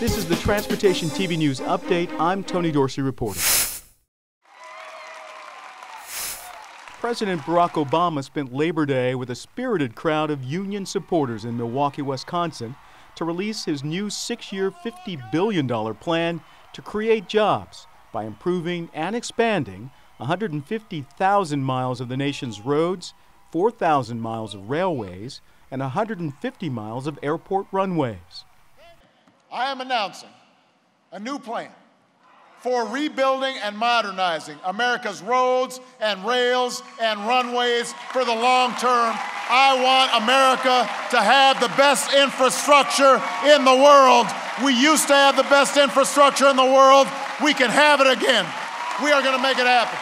This is the Transportation TV News Update. I'm Tony Dorsey reporting. President Barack Obama spent Labor Day with a spirited crowd of union supporters in Milwaukee, Wisconsin, to release his new 6-year, $50 billion plan to create jobs by improving and expanding 150,000 miles of the nation's roads, 4,000 miles of railways, and 150 miles of airport runways. I am announcing a new plan for rebuilding and modernizing America's roads and rails and runways for the long term. I want America to have the best infrastructure in the world. We used to have the best infrastructure in the world. We can have it again. We are going to make it happen.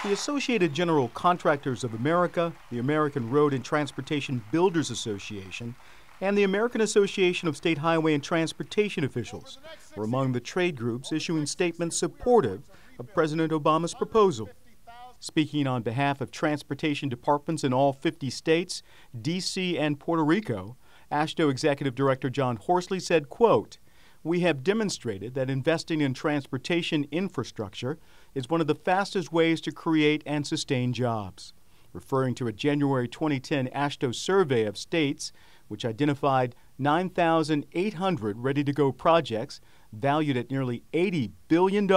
The Associated General Contractors of America, the American Road and Transportation Builders Association, and the American Association of State Highway and Transportation Officials were among the trade groups issuing statements supportive of President Obama's proposal. Speaking on behalf of transportation departments in all 50 states, D.C., and Puerto Rico, AASHTO Executive Director John Horsley said, quote, "We have demonstrated that investing in transportation infrastructure is one of the fastest ways to create and sustain jobs." Referring to a January 2010 AASHTO survey of states, which identified 9,800 ready-to-go projects valued at nearly $80 billion,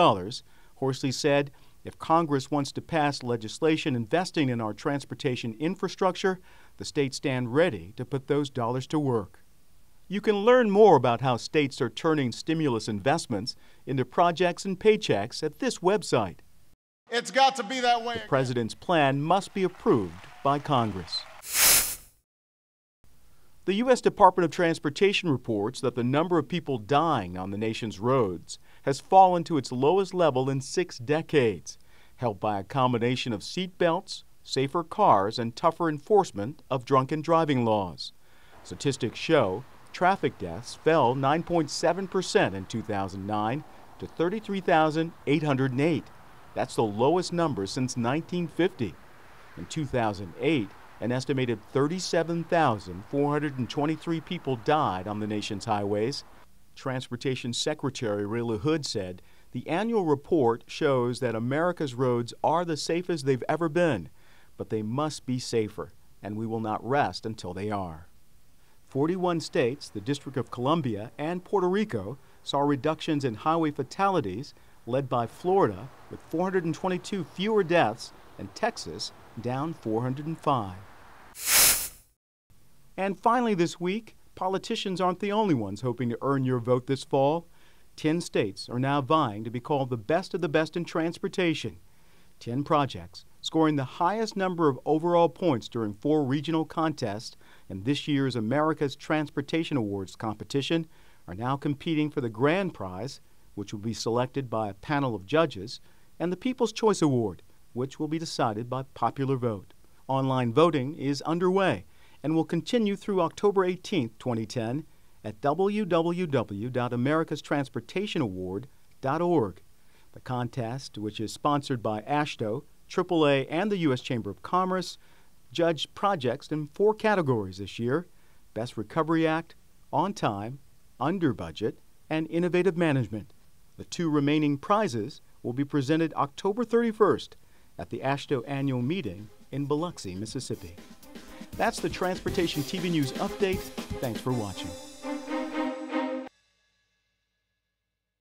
Horsley said, if Congress wants to pass legislation investing in our transportation infrastructure, the states stand ready to put those dollars to work. You can learn more about how states are turning stimulus investments into projects and paychecks at this website. It's got to be that way. The president's plan must be approved by Congress. The U.S. Department of Transportation reports that the number of people dying on the nation's roads has fallen to its lowest level in 6 decades, helped by a combination of seat belts, safer cars, and tougher enforcement of drunken driving laws. Statistics show traffic deaths fell 9.7% in 2009 to 33,808. That's the lowest number since 1950. In 2008, an estimated 37,423 people died on the nation's highways. Transportation Secretary Ray LaHood said the annual report shows that America's roads are the safest they've ever been, but they must be safer, and we will not rest until they are. 41 states, the District of Columbia, and Puerto Rico saw reductions in highway fatalities, led by Florida with 422 fewer deaths and Texas down 405. And finally this week, politicians aren't the only ones hoping to earn your vote this fall. 10 states are now vying to be called the best of the best in transportation. 10 projects scoring the highest number of overall points during 4 regional contests in this year's America's Transportation Awards competition are now competing for the grand prize, which will be selected by a panel of judges, and the People's Choice Award, which will be decided by popular vote. Online voting is underway and will continue through October 18, 2010 at www.americastransportationaward.org. The contest, which is sponsored by AASHTO, AAA, and the U.S. Chamber of Commerce, judged projects in 4 categories this year: Best Recovery Act, On Time, Under Budget, and Innovative Management. The 2 remaining prizes will be presented October 31st at the AASHTO annual meeting in Biloxi, Mississippi. That's the Transportation TV News Update. Thanks for watching.